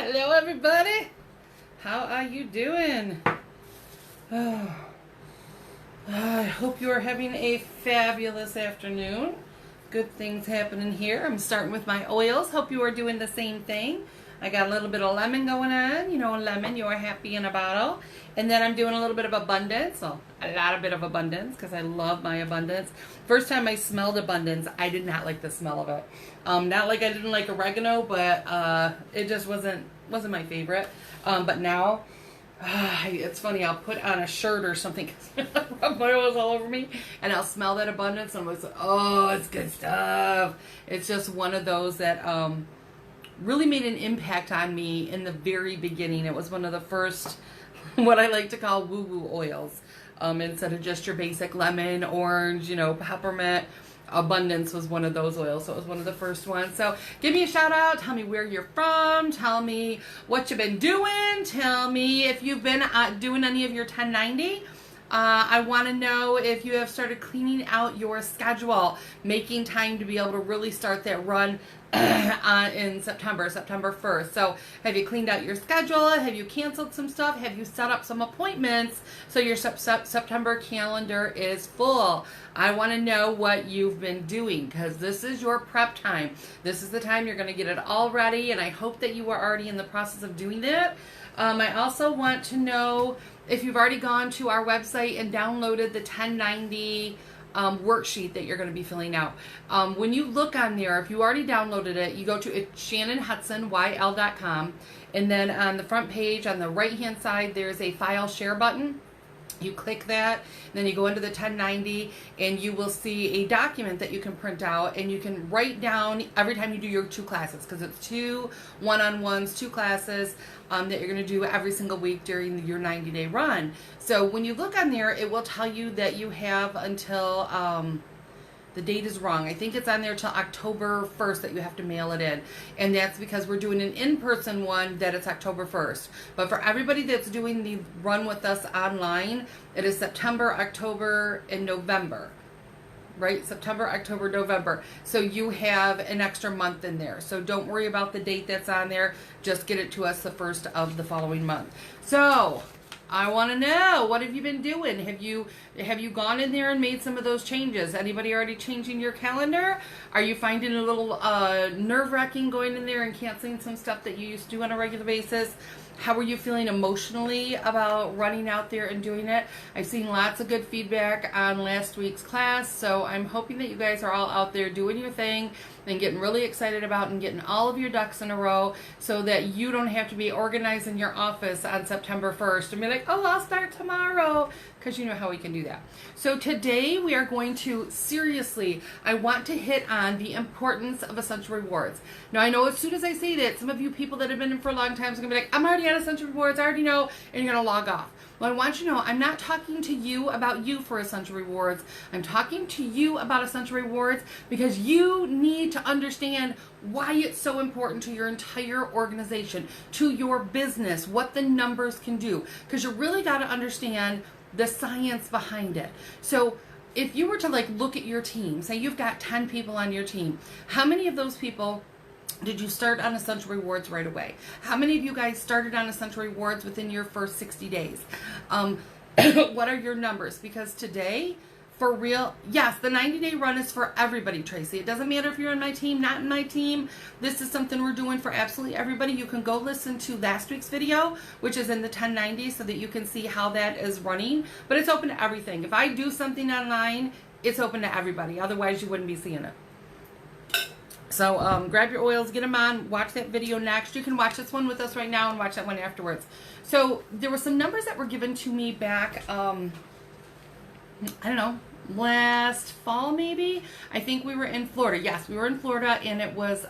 Hello, everybody. How are you doing? Oh, I hope you are having a fabulous afternoon. Good things happening here. I'm starting with my oils. Hope you are doing the same thing. I got a little bit of lemon going on. You know, lemon, you are happy in a bottle. And then I'm doing a little bit of abundance. Well, a bit of abundance because I love my abundance. First time I smelled abundance, I did not like the smell of it. Not like I didn't like oregano, but it just wasn't my favorite. But now, it's funny, I'll put on a shirt or something because I rub my oils all over me and I'll smell that abundance and I'm like, oh, it's good stuff. It's just one of those that really made an impact on me in the very beginning. It was one of the first, what I like to call woo-woo oils. Instead of just your basic lemon, orange, peppermint, abundance was one of those oils. So it was one of the first ones. So give me a shout out. Tell me where you're from. Tell me what you've been doing. Tell me if you've been doing any of your 1090. I want to know if you have started cleaning out your schedule, making time to be able to really start that run in September 1st. So have you cleaned out your schedule? Have you canceled some stuff? Have you set up some appointments so your September calendar is full? I want to know what you've been doing because this is your prep time. This is the time you're going to get it all ready, and I hope that you are already in the process of doing that. I also want to know if you've already gone to our website and downloaded the 1090 worksheet that you're going to be filling out. When you look on there, if you already downloaded it, you go to ShannonHudsonYL.com, and then on the front page on the right hand side there's a file share button. You click that, and then you go into the 1090, and you will see a document that you can print out, and you can write down every time you do your 2 classes, because it's 2 one-on-ones, 2 classes that you're going to do every single week during your 90-day run. So when you look on there, it will tell you that you have until... the date is wrong. I think it's on there till October 1st that you have to mail it in. And that's because we're doing an in-person one that it's October 1st. But for everybody that's doing the run with us online, it is September, October, and November. Right? September, October, November. So you have an extra month in there. So don't worry about the date that's on there. Just get it to us the first of the following month. So... I want to know, what have you been doing? Have you gone in there and made some of those changes? Anybody already changing your calendar? Are you finding it a little nerve-wracking going in there and canceling some stuff that you used to do on a regular basis? How are you feeling emotionally about running out there and doing it? I've seen lots of good feedback on last week's class, so I'm hoping that you guys are all out there doing your thing and getting really excited about and getting all of your ducks in a row so that you don't have to be organizing your office on September 1st and be like, oh, I'll start tomorrow, because you know how we can do that. So today we are going to, seriously, I want to hit on the importance of Essential Rewards. Now I know as soon as I say that, some of you people that have been in for a long time are going to be like, I'm already on Essential Rewards, I already know, and you're going to log off. Well, I want you to know, I'm not talking to you about you for Essential Rewards. I'm talking to you about Essential Rewards because you need to understand why it's so important to your entire organization, to your business, what the numbers can do. Because you really got to understand the science behind it. So if you were to look at your team, say you've got 10 people on your team, how many of those people did you start on Essential Rewards right away? How many of you guys started on Essential Rewards within your first 60 days? What are your numbers? Because today, for real, yes, the 90-day run is for everybody, Tracy. It doesn't matter if you're in my team, not in my team. This is something we're doing for absolutely everybody. You can go listen to last week's video, which is in the 1090, so that you can see how that is running. But it's open to everything. If I do something online, it's open to everybody. Otherwise, you wouldn't be seeing it. So grab your oils, get them on, watch that video next. You can watch this one with us right now and watch that one afterwards. So there were some numbers that were given to me back, I don't know, last fall maybe? I think we were in Florida. Yes, we were in Florida, and it was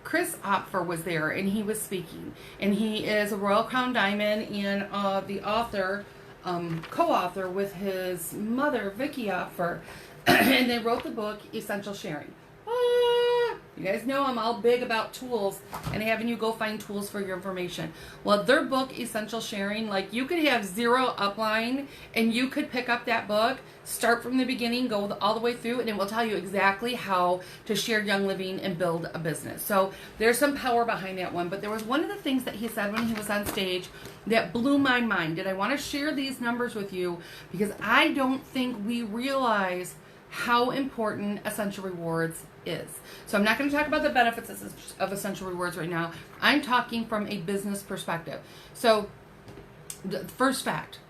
Chris Opfer was there, and he was speaking. And he is a Royal Crown Diamond and the author, co-author with his mother, Vicki Opfer. And they wrote the book, Essential Sharing. You guys know I'm all big about tools and having you go find tools for your information. Well, their book, Essential Sharing, like you could have zero upline and you could pick up that book, start from the beginning, go all the way through, and it will tell you exactly how to share Young Living and build a business. So there's some power behind that one. But there was one of the things that he said when he was on stage that blew my mind. And I want to share these numbers with you because I don't think we realize how important Essential Rewards is. So I'm not going to talk about the benefits of Essential Rewards right now. I'm talking from a business perspective. So the first fact,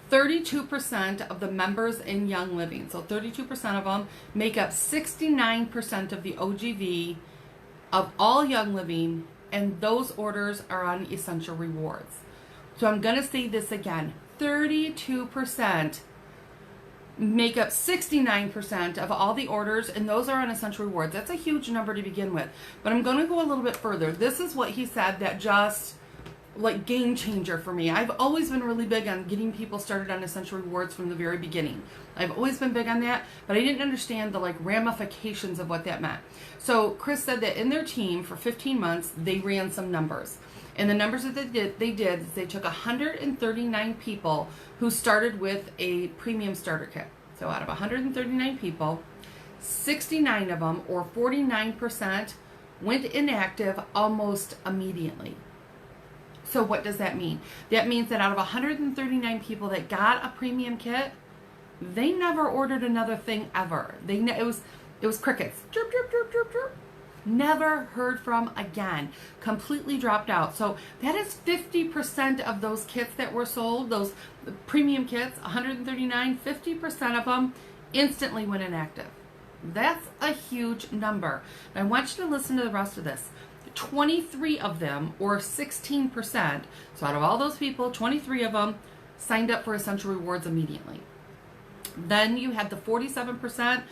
32% of the members in Young Living, so 32% of them make up 69% of the OGV of all Young Living, and those orders are on Essential Rewards. So I'm going to say this again, 32% make up 69% of all the orders, and those are on Essential Rewards. That's a huge number to begin with. But I'm going to go a little bit further. This is what he said that just like game changer for me. I've always been really big on getting people started on Essential Rewards from the very beginning. I've always been big on that, but I didn't understand the like ramifications of what that meant. So Chris said that in their team for 15 months, they ran some numbers. And the numbers that they did is they took 139 people who started with a premium starter kit. So out of 139 people, 69 of them, or 49%, went inactive almost immediately. So what does that mean? That means that out of 139 people that got a premium kit, they never ordered another thing ever. It was crickets. Chirp, chirp, chirp, chirp, chirp. Never heard from again. Completely dropped out. So that is 50% of those kits that were sold, those premium kits, 139, 50% of them instantly went inactive. That's a huge number. And I want you to listen to the rest of this. 23 of them, or 16%, so out of all those people, 23 of them signed up for Essential Rewards immediately. Then you had the 47%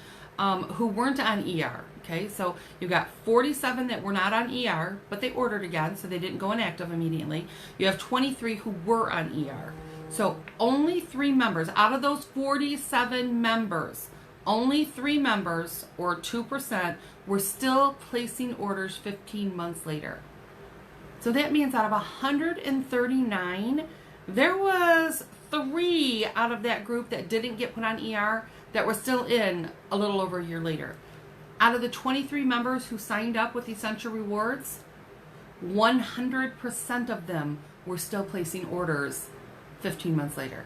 who weren't on ER. Okay, so you got 47 that were not on ER, but they ordered again, so they didn't go inactive immediately. You have 23 who were on ER. So only 3 members out of those 47 members, only 3 members, or 2%, were still placing orders 15 months later. So that means out of 139, there was 3 out of that group that didn't get put on ER that were still in a little over a year later. Out of the 23 members who signed up with Essential Rewards, 100% of them were still placing orders 15 months later.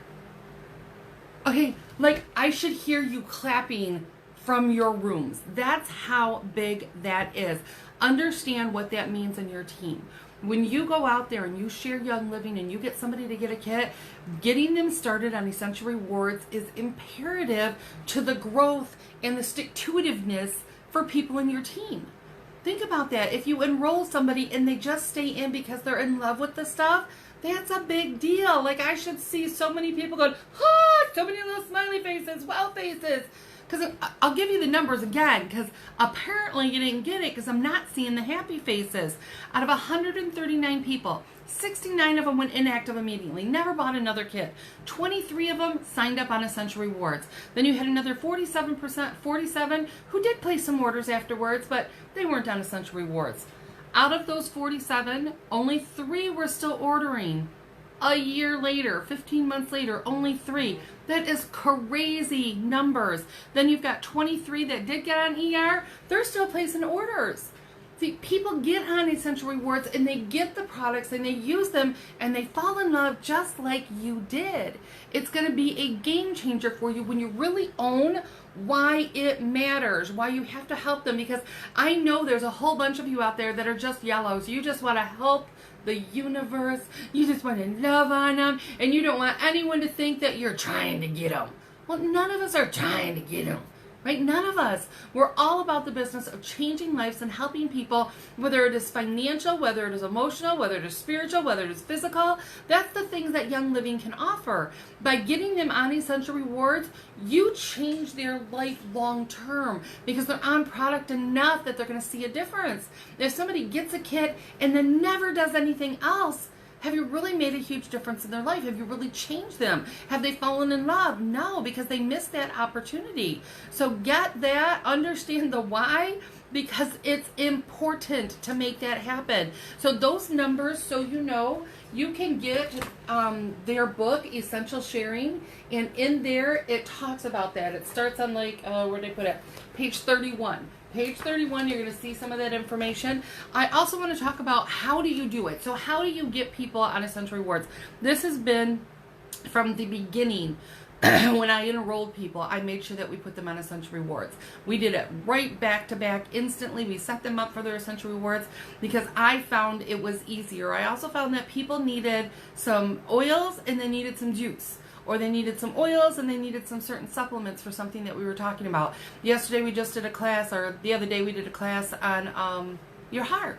Okay, like I should hear you clapping from your rooms. That's how big that is. Understand what that means in your team. When you go out there and you share Young Living and you get somebody to get a kit, getting them started on Essential Rewards is imperative to the growth and the stick-to-itiveness for people in your team. Think about that. If you enroll somebody and they just stay in because they're in love with the stuff, that's a big deal. Like I should see so many people going, so many little smiley faces, wow faces. Because I'll give you the numbers again, because apparently you didn't get it because I'm not seeing the happy faces. Out of 139 people, 69 of them went inactive immediately, never bought another kit. 23 of them signed up on Essential Rewards. Then you had another 47 who did place some orders afterwards, but they weren't on Essential Rewards. Out of those 47, only 3 were still ordering. A year later, 15 months later, only 3. That is crazy numbers. Then you've got 23 that did get on ER. They're still placing orders. See, people get on Essential Rewards and they get the products and they use them and they fall in love just like you did. It's going to be a game changer for you when you really own why it matters, why you have to help them. Because I know there's a whole bunch of you out there that are just yellows. You just want to help the universe. You just want to love on them, and you don't want anyone to think that you're trying to get them. Well, none of us are trying to get them, right? None of us. We're all about the business of changing lives and helping people, whether it is financial, whether it is emotional, whether it is spiritual, whether it is physical. That's the things that Young Living can offer. By getting them on Essential Rewards, you change their life long term because they're on product enough that they're going to see a difference. If somebody gets a kit and then never does anything else, Have you really made a huge difference in their life? Have you really changed them? Have they fallen in love? No, because they missed that opportunity. So get that, understand the why, because it's important to make that happen. So those numbers, so you know, you can get their book, Essential Sharing, and in there it talks about that. It starts on like, where did I put it? Page 31. Page 31, you're going to see some of that information. I also want to talk about how do you do it. So how do you get people on Essential Rewards? This has been from the beginning. When I enrolled people, I made sure that we put them on Essential Rewards. We did it right back to back instantly. We set them up for their Essential Rewards because I found it was easier. I also found that people needed some oils and they needed some juice. Or they needed some oils and they needed some certain supplements for something that we were talking about. Yesterday we just did a class, or the other day we did a class on your heart.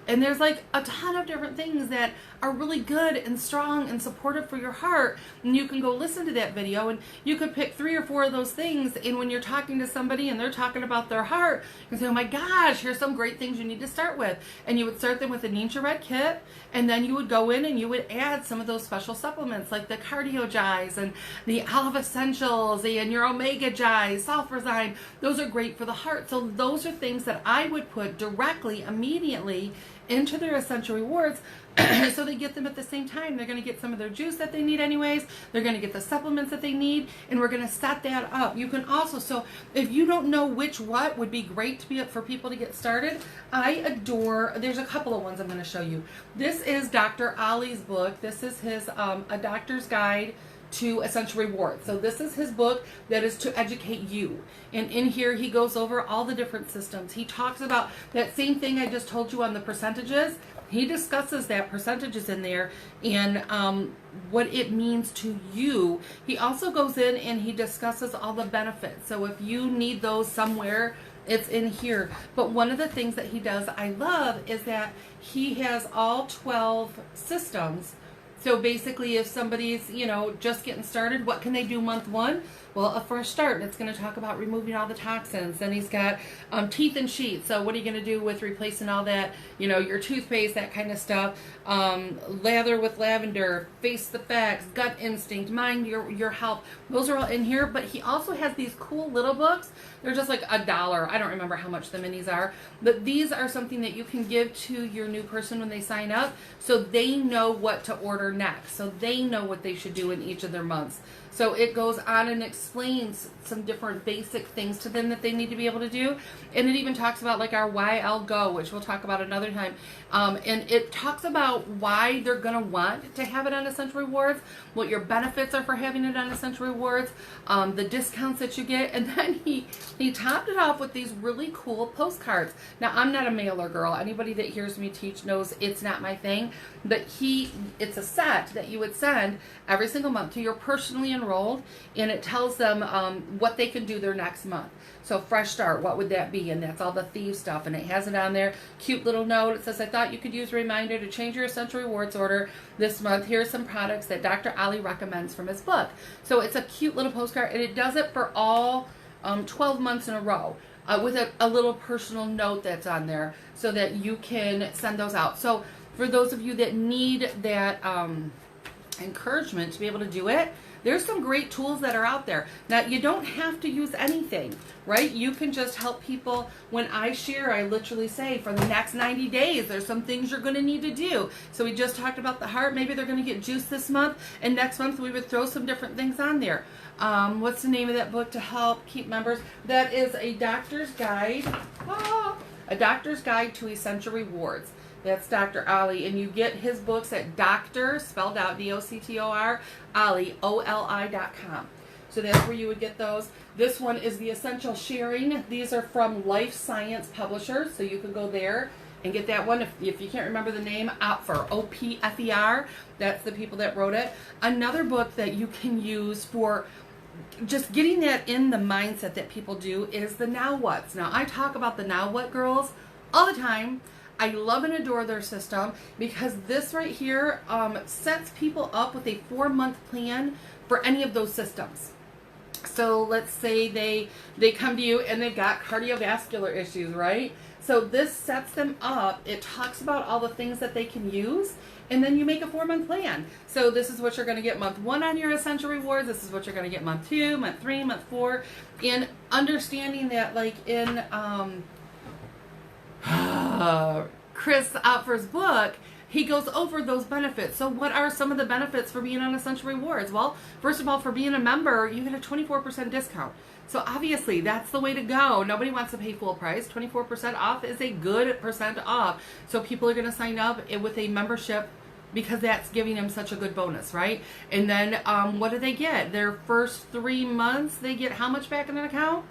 And there's like a ton of different things that are really good and strong and supportive for your heart. And you can go listen to that video and you could pick 3 or 4 of those things. And when you're talking to somebody and they're talking about their heart, you can say, oh my gosh, here's some great things you need to start with. And you would start them with the Ninja Red Kit. And then you would go in and you would add some of those special supplements like the Cardio Gize and the Olive Essentials and your Omega Gize, Sulfurzyme. Those are great for the heart. So those are things that I would put directly, immediately into their Essential Rewards so they get them at the same time. They're going to get some of their juice that they need anyways. They're going to get the supplements that they need, and we're going to set that up. You can also, so if you don't know what would be great to be for people to get started, I adore, there's a couple of ones I'm going to show you. This is Dr. Ali's book. This is his A Doctor's Guide to Essential Rewards. So this is his book that is to educate you. And in here he goes over all the different systems. He talks about that same thing I just told you on the percentages. He discusses that percentages in there and what it means to you. He also goes in and he discusses all the benefits. So if you need those somewhere, it's in here. But one of the things that he does I love is that he has all 12 systems. So basically, if somebody's, just getting started, what can they do month 1? Well, a fresh start. And it's going to talk about removing all the toxins. Then he's got teeth and sheets. So what are you going to do with replacing all that, your toothpaste, that kind of stuff. Lather with lavender, face the facts, gut instinct, mind your health. Those are all in here. But he also has these cool little books. They're just like $1. I don't remember how much the minis are. But these are something that you can give to your new person when they sign up so they know what to order next. So they know what they should do in each of their months. So it goes on and explains some different basic things to them that they need to be able to do. And it even talks about like our YL Go, which we'll talk about another time. And it talks about why they're going to want to have it on Essential Rewards, what your benefits are for having it on Essential Rewards, the discounts that you get. And then he topped it off with these really cool postcards. Now, I'm not a mailer girl. Anybody that hears me teach knows it's not my thing. But it's a set that you would send every single month to your personally enrolled, and it tells them what they can do their next month. So fresh start, what would that be? And that's all the Thieves stuff, and it has it on there. Cute little note. It says, I thought you could use a reminder to change your Essential Rewards order this month. Here are some products that Dr. Ali recommends from his book. So it's a cute little postcard, and it does it for all 12 months in a row. With a little personal note that's on there so that you can send those out. So for those of you that need that encouragement to be able to do it, there's some great tools that are out there. Now, you don't have to use anything, right? You can just help people. When I share, I literally say, for the next 90 days, there's some things you're going to need to do. So we just talked about the heart. Maybe they're going to get juice this month, and next month we would throw some different things on there. What's the name of that book to help keep members? That is A Doctor's Guide. A Doctor's Guide to Essential Rewards. That's Dr. Ali, and you get his books at Dr., spelled out D-O-C-T-O-R, Ali, O-L-I.com. So that's where you would get those. This one is the Essential Sharing. These are from Life Science Publishers, so you can go there and get that one. If you can't remember the name, Opfer, O-P-F-E-R. That's the people that wrote it. Another book that you can use for just getting that in the mindset that people do is the Now What's. Now, I talk about the Now What girls all the time. I love and adore their system because this right here sets people up with a 4-month plan for any of those systems. So let's say they come to you and they've got cardiovascular issues, right? So this sets them up. It talks about all the things that they can use, and then you make a 4-month plan. So this is what you're going to get month 1 on your Essential Rewards. This is what you're going to get month 2, month 3, month 4. And understanding that, like in Chris Opfer's book, he goes over those benefits. So what are some of the benefits for being on Essential Rewards? Well, first of all, for being a member, you get a 24% discount. So obviously, that's the way to go. Nobody wants to pay full price. 24% off is a good percent off. So people are going to sign up with a membership because that's giving them such a good bonus, right? And then what do they get? Their first 3 months, they get how much back in an account?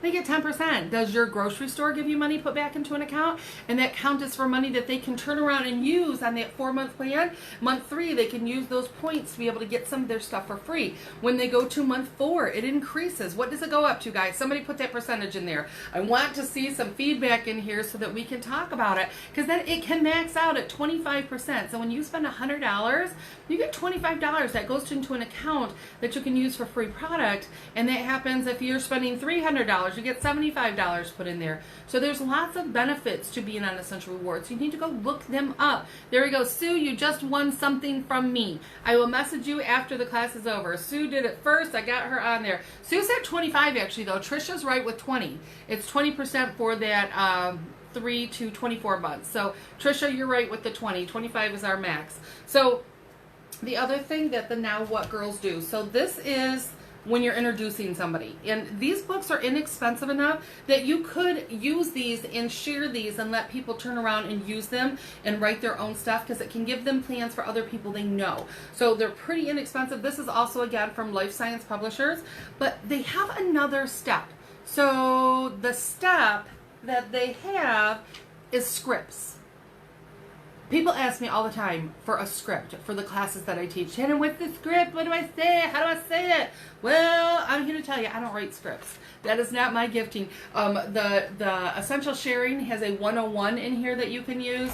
They get 10%. Does your grocery store give you money put back into an account? And that count is for money that they can turn around and use on that 4-month plan. Month 3, they can use those points to be able to get some of their stuff for free. When they go to month 4, it increases. What does it go up to, guys? Somebody put that percentage in there. I want to see some feedback in here so that we can talk about it, because then it can max out at 25%. So when you spend $100, you get $25 that goes into an account that you can use for free product. And that happens if you're spending $300. You get $75 put in there. So there's lots of benefits to being on Essential Rewards. You need to go look them up. There we go. Sue, you just won something from me. I will message you after the class is over. Sue did it first. I got her on there. Sue said 25 actually, though. Trisha's right with 20. It's 20% for that 3 to 24 months. So Trisha, you're right with the 20. 25 is our max. So the other thing that the Now What Girls do. So this is when you're introducing somebody. And these books are inexpensive enough that you could use these and share these and let people turn around and use them and write their own stuff, because it can give them plans for other people they know. So they're pretty inexpensive. This is also, again, from Life Science Publishers, but they have another step. So the step that they have is scripts. People ask me all the time for a script for the classes that I teach. Shannon, what's the script? What do I say? How do I say it? Well, I'm here to tell you, I don't write scripts. That is not my gifting. The Essential Sharing has a 101 in here that you can use.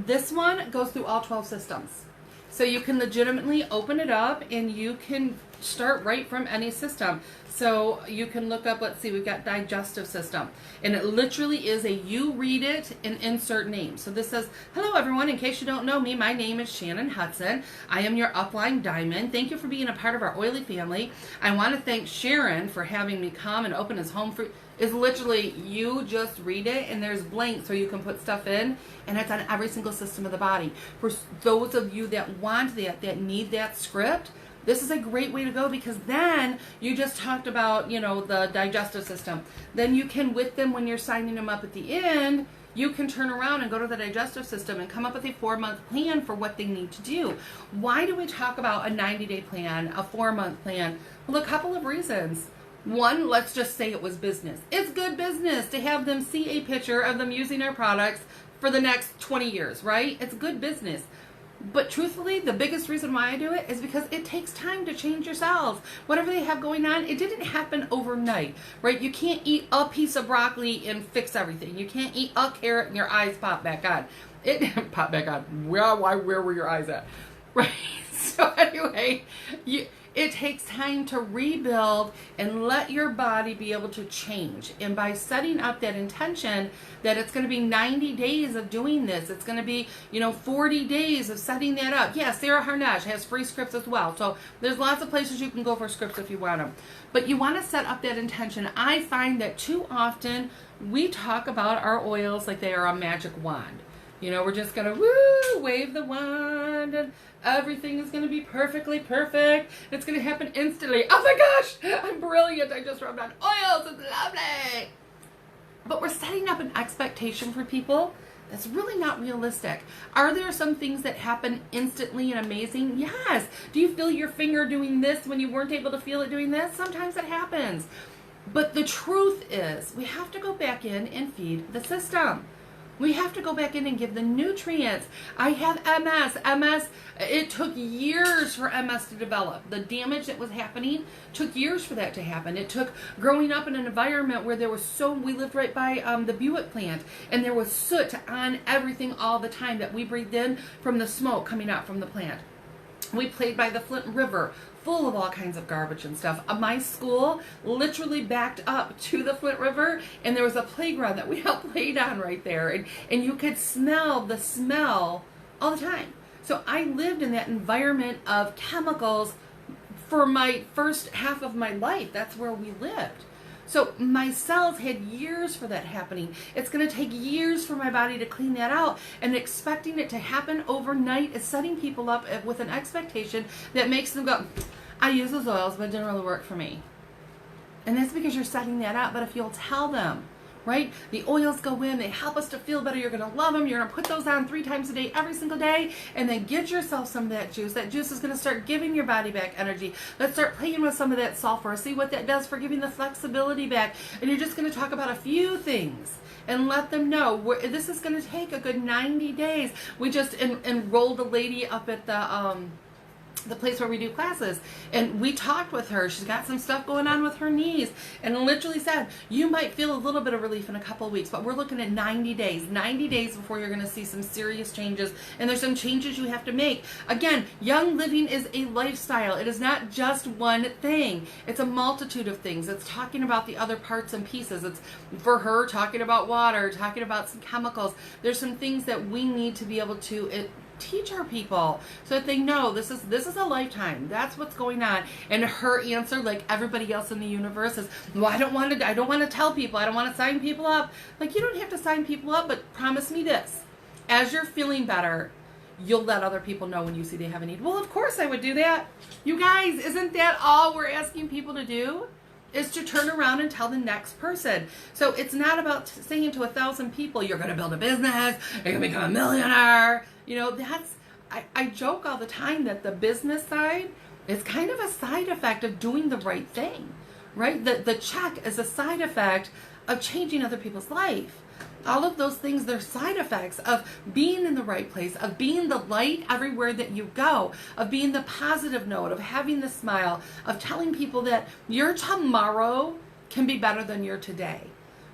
This one goes through all 12 systems. So you can legitimately open it up and you can start right from any system. So you can look up, let's see, we've got digestive system. And it literally is a you read it and insert name. So this says, hello everyone, in case you don't know me, my name is Shannon Hudson. I am your upline diamond. Thank you for being a part of our oily family. I want to thank Sharon for having me come and open his home for is literally you just read it and there's blanks so you can put stuff in, and it's on every single system of the body. For those of you that want that need that script, this is a great way to go, because then you just talked about, you know, the digestive system. Then you can, with them, when you're signing them up at the end, you can turn around and go to the digestive system and come up with a 4-month plan for what they need to do. Why do we talk about a 90-day plan, a 4-month plan? Well, a couple of reasons. One, let's just say it was business. It's good business to have them see a picture of them using our products for the next 20 years, right? It's good business. But truthfully, the biggest reason why I do it is because it takes time to change yourselves. Whatever they have going on, it didn't happen overnight, right? You can't eat a piece of broccoli and fix everything. You can't eat a carrot and your eyes pop back on. It didn't pop back on. Where were your eyes at? Right? So anyway, it takes time to rebuild and let your body be able to change. And by setting up that intention that it's going to be 90 days of doing this, it's going to be, 40 days of setting that up. Yeah, Sarah Harnash has free scripts as well. So there's lots of places you can go for scripts if you want them. But you want to set up that intention. I find that too often we talk about our oils like they are a magic wand. We're just going to wave the wand and everything is going to be perfectly perfect. It's going to happen instantly. Oh my gosh, I'm brilliant. I just rubbed on oils. It's lovely. But we're setting up an expectation for people that's really not realistic. Are there some things that happen instantly and amazing? Yes. Do you feel your finger doing this when you weren't able to feel it doing this? Sometimes it happens. But the truth is, we have to go back in and feed the system. We have to go back in and give the nutrients. I have MS. MS, it took years for MS to develop. The damage that was happening took years for that to happen. It took growing up in an environment where there was we lived right by the Buick plant, and there was soot on everything all the time that we breathed in from the smoke coming out from the plant. We played by the Flint River full of all kinds of garbage and stuff. My school literally backed up to the Flint River, and there was a playground that we all played on right there, and you could smell the smell all the time. So I lived in that environment of chemicals for my first half of my life. That's where we lived. So my cells had years for that happening. It's going to take years for my body to clean that out, and expecting it to happen overnight is setting people up with an expectation that makes them go, I use those oils, but it didn't really work for me. And that's because you're setting that up. But if you'll tell them, right, the oils go in, they help us to feel better, you're going to love them, you're going to put those on 3 times a day, every single day, and then get yourself some of that juice. That juice is going to start giving your body back energy. Let's start playing with some of that sulfur, see what that does for giving the flexibility back. And you're just going to talk about a few things and let them know this is going to take a good 90 days. We just enrolled a lady up at the place where we do classes, and we talked with her. She's got some stuff going on with her knees, and literally said, you might feel a little bit of relief in a couple of weeks, but we're looking at 90 days before you're going to see some serious changes. And there's some changes you have to make. Again, young living is a lifestyle. It is not just one thing. It's a multitude of things. It's talking about the other parts and pieces. It's, for her, talking about water, talking about some chemicals. There's some things that we need to be able to teach our people so that they know this is a lifetime. That's what's going on. And her answer, like everybody else in the universe, is, well, I don't want to tell people, I don't want to sign people up. Like, you don't have to sign people up, but promise me this: as you're feeling better, you'll let other people know when you see they have a need. Well, of course I would do that. You guys, isn't that all we're asking people to do? Is to turn around and tell the next person. So it's not about saying to 1,000 people, you're going to build a business, you're going to become a millionaire. You know, I joke all the time that the business side is kind of a side effect of doing the right thing, right? The check is a side effect of changing other people's life. All of those things, they're side effects of being in the right place, of being the light everywhere that you go, of being the positive note, of having the smile, of telling people that your tomorrow can be better than your today.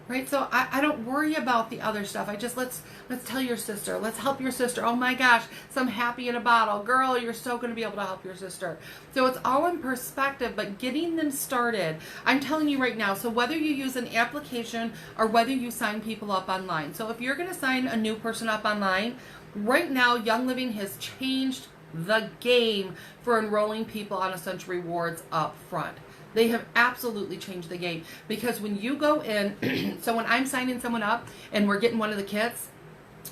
Right? So I don't worry about the other stuff. I just, let's tell your sister. Let's help your sister. Oh my gosh, some happy in a bottle. Girl, you're so going to be able to help your sister. So it's all in perspective, but getting them started, I'm telling you right now, so whether you use an application or whether you sign people up online. So if you're going to sign a new person up online, right now, Young Living has changed the game for enrolling people on Essential Rewards up front. They have absolutely changed the game, because when you go in, so when I'm signing someone up and we're getting one of the kits,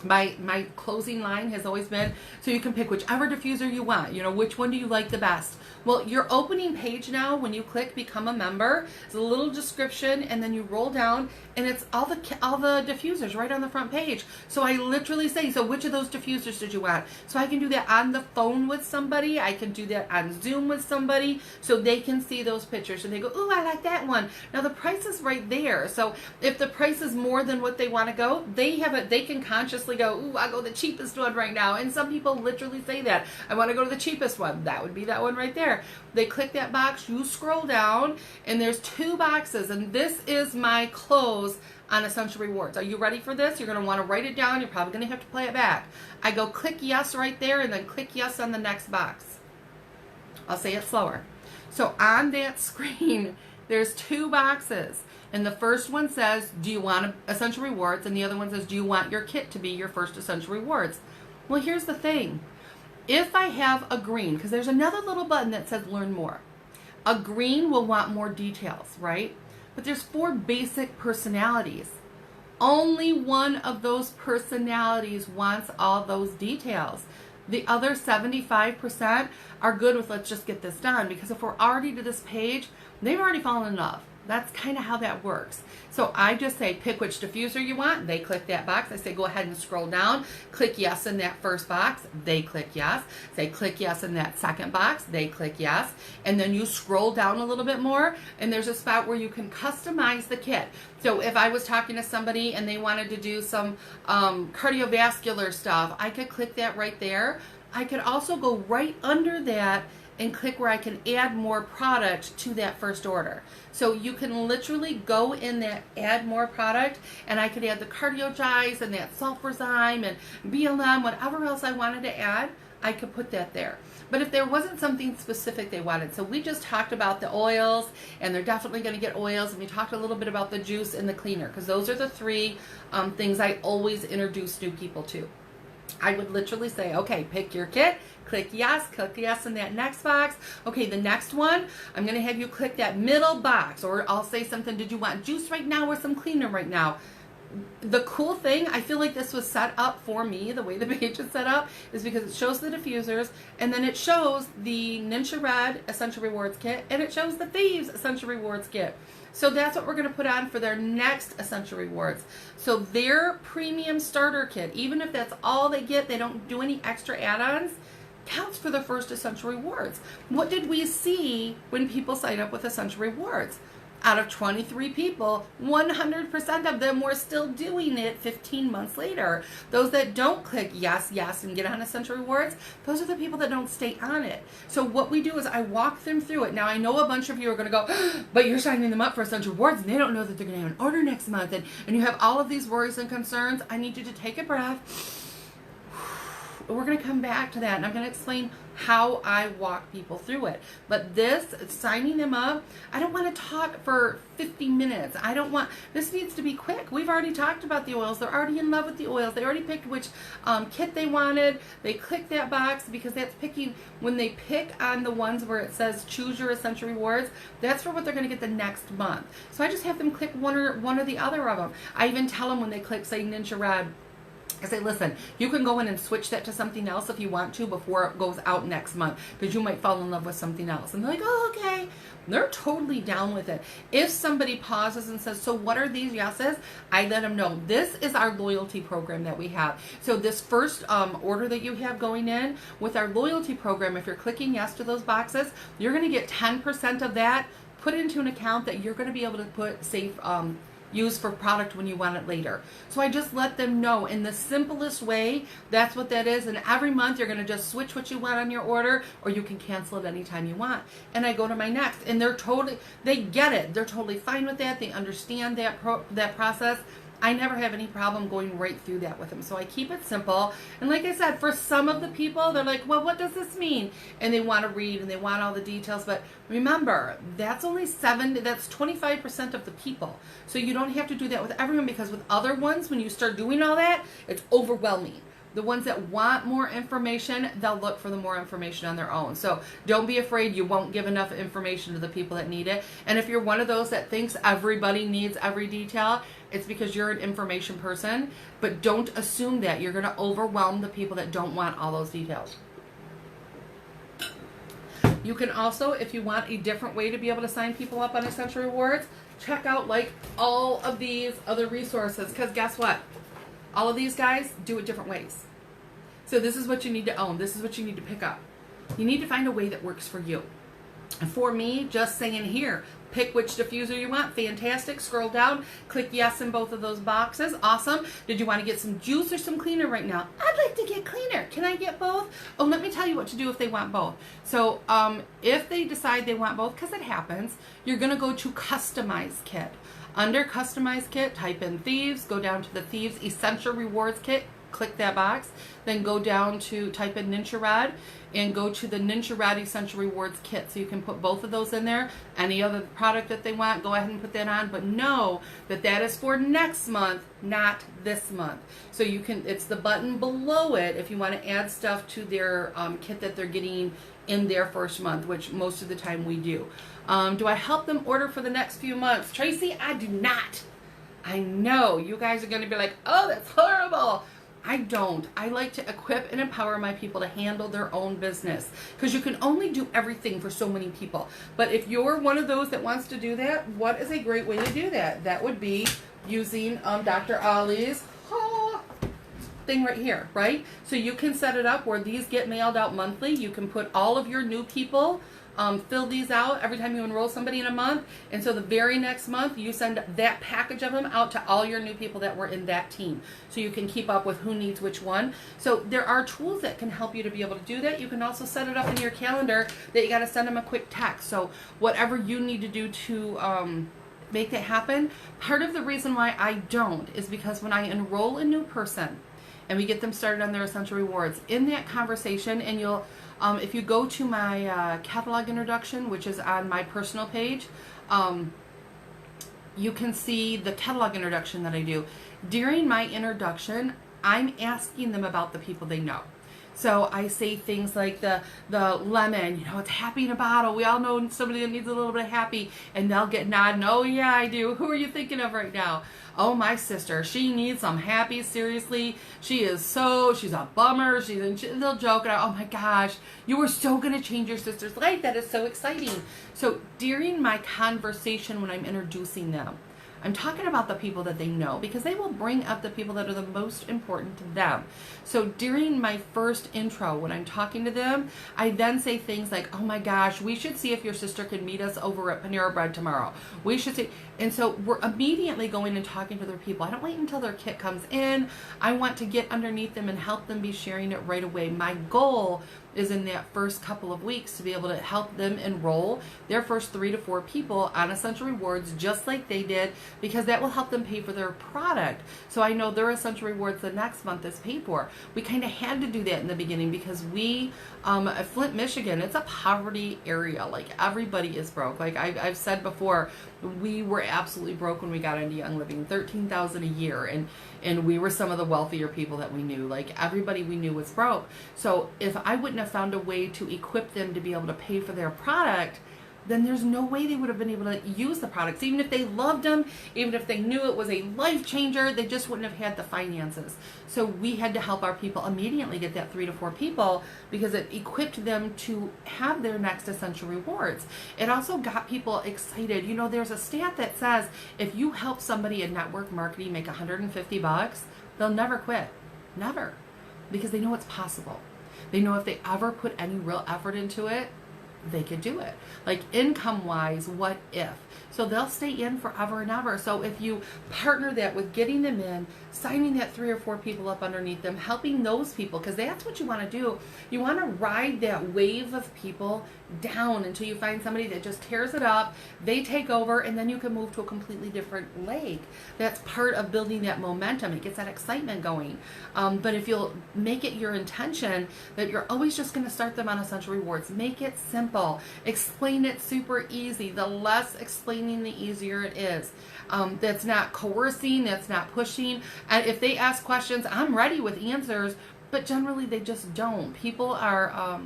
my closing line has always been, so you can pick whichever diffuser you want. You know, which one do you like the best? Well, your opening page now, when you click become a member, it's a little description, and then you roll down, and it's all the diffusers right on the front page. So I literally say, so which of those diffusers did you want? So I can do that on the phone with somebody. I can do that on Zoom with somebody, so they can see those pictures, and they go, ooh, I like that one. Now the price is right there. So if the price is more than what they want to go, they can consciously go, ooh, I'll go the cheapest one right now. And some people literally say that. I want to go to the cheapest one. That would be that one right there. They click that box, you scroll down, and there's 2 boxes, and this is my close on Essential Rewards. Are you ready for this? You're going to want to write it down. You're probably going to have to play it back. I go click yes right there, and then click yes on the next box. I'll say it slower. So on that screen, there's 2 boxes. And the first one says, do you want Essential Rewards? And the other one says, do you want your kit to be your first Essential Rewards? Well, here's the thing. If I have a green, because there's another little button that says learn more. A green will want more details, right? But there's 4 basic personalities. Only one of those personalities wants all those details. The other 75% are good with, let's just get this done. Because if we're already to this page, they've already fallen in love. That's kind of how that works. So I just say, pick which diffuser you want. They click that box. I say, go ahead and scroll down. Click yes in that first box. They click yes. Say, click yes in that second box. They click yes. And then you scroll down a little bit more, and there's a spot where you can customize the kit. So if I was talking to somebody and they wanted to do some cardiovascular stuff, I could click that right there. I could also go right under that and click where I can add more product to that first order. So you can literally go in that add more product, and I could add the Cardiogize and that Sulfurzyme and BLM, whatever else I wanted to add, I could put that there. But if there wasn't something specific they wanted, so we just talked about the oils, and they're definitely going to get oils, and we talked a little bit about the juice and the cleaner, because those are the three things I always introduce new people to. I would literally say, okay, pick your kit, click yes in that next box. Okay, the next one, I'm going to have you click that middle box, or I'll say something, did you want juice right now or some cleaner right now? The cool thing, I feel like this was set up for me, the way the page is set up, is because it shows the diffusers, and then it shows the Ninja Red Essential Rewards Kit, and it shows the Thieves Essential Rewards Kit. So that's what we're going to put on for their next Essential Rewards. So their premium starter kit, even if that's all they get, they don't do any extra add-ons, counts for the first Essential Rewards. What did we see when people sign up with Essential Rewards? Out of 23 people, 100% of them were still doing it 15 months later. Those that don't click yes and get on Essential Rewards, those are the people that don't stay on it. So what we do is I walk them through it. Now I know a bunch of you are going to go, but you're signing them up for Essential Rewards and they don't know that they're going to have an order next month, and you have all of these worries and concerns. I need you to take a breath. We're going to come back to that, and I'm going to explain how I walk people through it. But this, signing them up, I don't want to talk for 50 minutes. This needs to be quick. We've already talked about the oils. They're already in love with the oils. They already picked which kit they wanted. They click that box because that's picking, when they pick on the ones where it says choose your Essential Rewards, that's for what they're going to get the next month. So I just have them click one or the other of them. I even tell them when they click, say, Ninja Red, I say, listen, you can go in and switch that to something else if you want to before it goes out next month, because you might fall in love with something else. And they're like, oh, okay. They're totally down with it. If somebody pauses and says, so what are these yeses? I let them know. This is our loyalty program that we have. So this first order that you have going in with our loyalty program, if you're clicking yes to those boxes, you're going to get 10% of that put into an account that you're going to be able to put safe use for product when you want it later. So I just let them know in the simplest way, that's what that is. And every month you're going to just switch what you want on your order, or you can cancel it anytime you want. And I go to my next, and they get it. They're totally fine with that. They understand that process. I never have any problem going right through that with them. So I keep it simple. And like I said, for some of the people, they're like, well, what does this mean? And they want to read and they want all the details. But remember, that's only that's 25% of the people. So you don't have to do that with everyone, because with other ones, when you start doing all that, it's overwhelming. The ones that want more information, they'll look for the more information on their own. So don't be afraid you won't give enough information to the people that need it. And if you're one of those that thinks everybody needs every detail, it's because you're an information person. But don't assume that. You're going to overwhelm the people that don't want all those details. You can also, if you want a different way to be able to sign people up on Essential Rewards, check out like all of these other resources. Because guess what? All of these guys do it different ways. So this is what you need to own. This is what you need to pick up. You need to find a way that works for you. And for me, just saying here, pick which diffuser you want. Fantastic. Scroll down. Click yes in both of those boxes. Awesome. Did you want to get some juice or some cleaner right now? I'd like to get cleaner. Can I get both? Oh, let me tell you what to do if they want both. So if they decide they want both, because it happens, you're going to go to Customize Kit. Under Customize Kit, type in Thieves, go down to the Thieves Essential Rewards Kit, click that box, then go down to type in Ninja Red, and go to the Ninja Red Essential Rewards Kit. So you can put both of those in there. Any other product that they want, go ahead and put that on, but know that that is for next month, not this month. So you can, it's the button below it if you want to add stuff to their kit that they're getting in their first month, which most of the time we do. Do I help them order for the next few months? Tracy, I do not. I know you guys are going to be like, oh, that's horrible. I don't. I like to equip and empower my people to handle their own business, because you can only do everything for so many people. But if you're one of those that wants to do that, what is a great way to do that? That would be using Dr. Ali's thing right here, right? So you can set it up where these get mailed out monthly. You can put all of your new people fill these out every time you enroll somebody in a month. And so the very next month, you send that package of them out to all your new people that were in that team. So you can keep up with who needs which one. So there are tools that can help you to be able to do that. You can also set it up in your calendar that you got to send them a quick text. So whatever you need to do to make that happen. Part of the reason why I don't is because when I enroll a new person and we get them started on their Essential Rewards, in that conversation, and you'll, if you go to my catalog introduction, which is on my personal page, you can see the catalog introduction that I do. During my introduction, I'm asking them about the people they know. So I say things like the lemon, you know, it's happy in a bottle. We all know somebody that needs a little bit of happy, and they'll get nodding. Oh yeah, I do. Who are you thinking of right now? Oh, my sister. She needs some happy. Seriously, she's a bummer. They'll joke. Oh my gosh, you were so going to change your sister's life. That is so exciting. So during my conversation when I'm introducing them, I'm talking about the people that they know, because they will bring up the people that are the most important to them. So during my first intro, when I'm talking to them, I then say things like, oh my gosh, we should see if your sister can meet us over at Panera Bread tomorrow. We should see. And so we're immediately going and talking to their people. I don't wait until their kit comes in. I want to get underneath them and help them be sharing it right away. My goal is in that first couple of weeks to be able to help them enroll their first 3 to 4 people on Essential Rewards just like they did, because that will help them pay for their product. So I know their Essential Rewards the next month is paid for. We kind of had to do that in the beginning because we, Flint, Michigan, it's a poverty area. Like everybody is broke. Like I've said before, we were absolutely broke when we got into Young Living, $13,000 a year, and we were some of the wealthier people that we knew. Like everybody we knew was broke. So if I wouldn't have found a way to equip them to be able to pay for their product, then there's no way they would have been able to use the products. Even if they loved them, even if they knew it was a life changer, they just wouldn't have had the finances. So we had to help our people immediately get that 3 to 4 people, because it equipped them to have their next Essential Rewards. It also got people excited. You know, there's a stat that says if you help somebody in network marketing make $150, they'll never quit. Never. Because they know it's possible. They know if they ever put any real effort into it, they could do it. Like income wise, what if? So they'll stay in forever and ever. So if you partner that with getting them in, signing that 3 or 4 people up underneath them, helping those people, because that's what you want to do. You want to ride that wave of people down until you find somebody that just tears it up, they take over, and then you can move to a completely different leg. That's part of building that momentum. It gets that excitement going. But if you'll make it your intention that you're always just going to start them on Essential Rewards, make it simple, explain it super easy. The less explaining, the easier it is. That's not coercing, that's not pushing. And if they ask questions, I'm ready with answers, but generally they just don't. People are,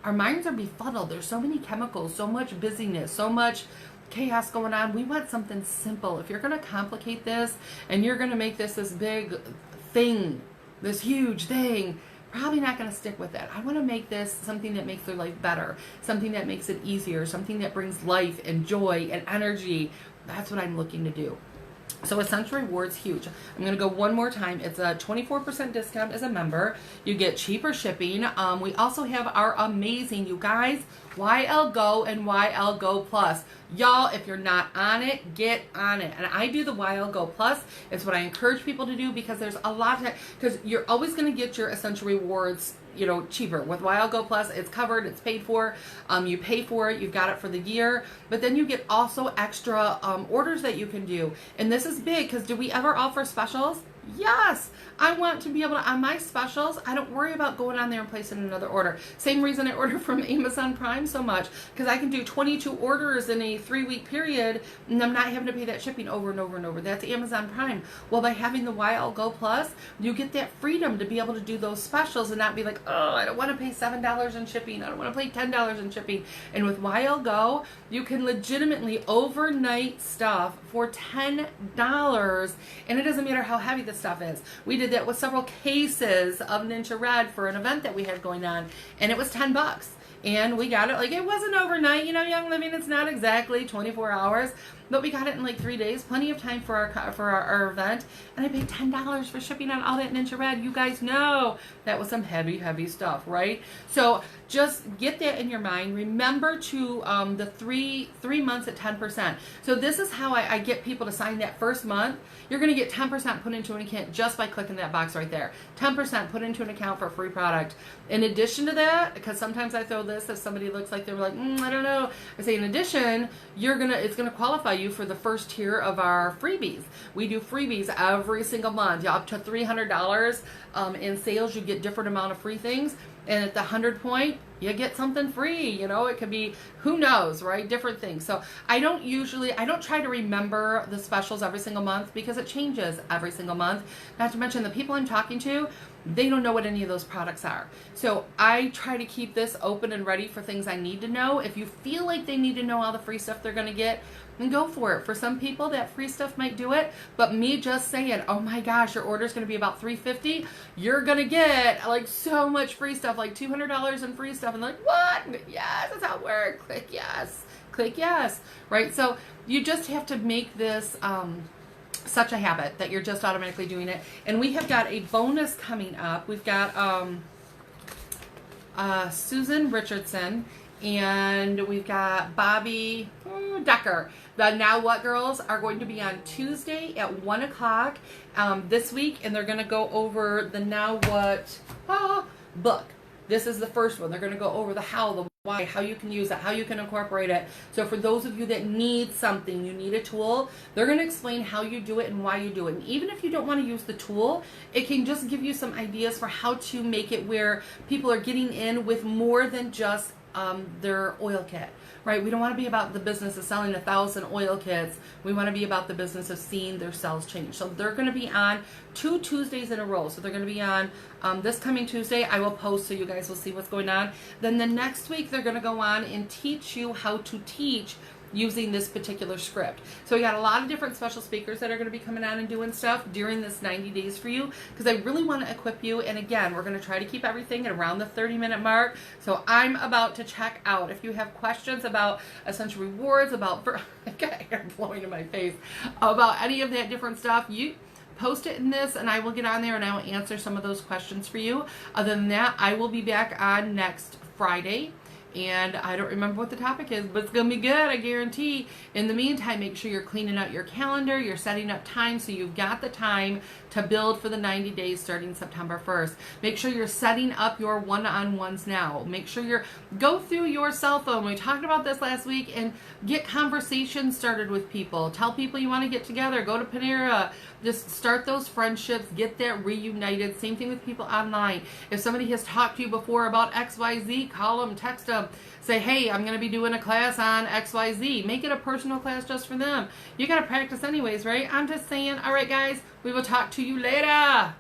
our minds are befuddled. There's so many chemicals, so much busyness, so much chaos going on. We want something simple. If you're going to complicate this and you're going to make this big thing, this huge thing, probably not going to stick with it. I want to make this something that makes their life better, something that makes it easier, something that brings life and joy and energy. That's what I'm looking to do. So Essential Rewards, huge. I'm going to go one more time. It's a 24% discount as a member. You get cheaper shipping. We also have our amazing, you guys, YL Go and YL Go Plus. Y'all, if you're not on it, get on it. And I do the YL Go Plus. It's what I encourage people to do, because there's a lot of, because you're always going to get your Essential Rewards, you know, cheaper. With YL Go Plus, it's covered, it's paid for. You pay for it, you've got it for the year, but then you get also extra orders that you can do. And this is big, because do we ever offer specials? Yes, I want to be able to, on my specials, I don't worry about going on there and placing another order. Same reason I order from Amazon Prime so much, because I can do 22 orders in a 3-week period, and I'm not having to pay that shipping over and over and over. That's Amazon Prime. Well, by having the YL Go Plus, you get that freedom to be able to do those specials and not be like, oh, I don't want to pay $7 in shipping. I don't want to pay $10 in shipping. And with YL Go, you can legitimately overnight stuff for $10, and it doesn't matter how heavy the stuff is. We did that with several cases of Ninja Red for an event that we had going on, and it was $10. And we got it, like, it wasn't overnight, you know, Young Living, it's not exactly 24 hours, but we got it in like 3 days, plenty of time for our event, and I paid $10 for shipping on all that Ninja Red. You guys know that was some heavy stuff, right? So just get that in your mind. Remember to the three months at 10%. So this is how I get people to sign that first month. You're going to get 10% put into an account just by clicking that box right there. 10% put into an account for a free product. In addition to that, because sometimes I throw this if somebody looks like they're like, I don't know. I say in addition, it's gonna qualify you for the first tier of our freebies. We do freebies every single month. Yeah, up to $300 in sales, you get different amount of free things. And at the 100 point, you get something free. You know, it could be, who knows, right? Different things. So I don't try to remember the specials every single month because it changes every single month. Not to mention the people I'm talking to, they don't know what any of those products are. So I try to keep this open and ready for things I need to know. If you feel like they need to know all the free stuff they're going to get, then go for it. For some people, that free stuff might do it. But me just saying, oh my gosh, your order is going to be about $350, you're going to get like so much free stuff, like $200 in free stuff. And they're like, what? Yes, that's how it works. Click yes. Click yes. Right? So you just have to make this such a habit that you're just automatically doing it. And we have got a bonus coming up. We've got Susan Richardson, and we've got Bobby Decker. The Now What girls are going to be on Tuesday at 1 o'clock this week, and they're going to go over the Now What book. This is the first one. They're going to go over the how, the why, how you can use it, how you can incorporate it. So for those of you that need something, you need a tool, they're going to explain how you do it and why you do it. And even if you don't want to use the tool, it can just give you some ideas for how to make it where people are getting in with more than just their oil kit, right? We don't want to be about the business of selling 1,000 oil kits. We want to be about the business of seeing their sales change. So they're going to be on 2 Tuesdays in a row. So they're going to be on this coming Tuesday. I will post so you guys will see what's going on. Then the next week, they're going to go on and teach you how to teach using this particular script. So we got a lot of different special speakers that are going to be coming on and doing stuff during this 90 days for you, because I really want to equip you. And again, we're going to try to keep everything at around the 30-minute mark. So I'm about to check out. If you have questions about Essential Rewards, about I'm blowing in my face, about any of that different stuff, you post it in this and I will get on there and I will answer some of those questions for you. Other than that, I will be back on next Friday. And I don't remember what the topic is, but it's going to be good, I guarantee. In the meantime, make sure you're cleaning out your calendar, you're setting up time so you've got the time to build for the 90 days starting September 1st. Make sure you're setting up your one-on-ones now. Make sure go through your cell phone. We talked about this last week, and get conversations started with people. Tell people you want to get together. Go to Panera. Just start those friendships. Get that reunited. Same thing with people online. If somebody has talked to you before about XYZ, call them, text them. Say, hey, I'm going to be doing a class on XYZ. Make it a personal class just for them. You got to practice anyways, right? I'm just saying. All right, guys, we will talk to you later.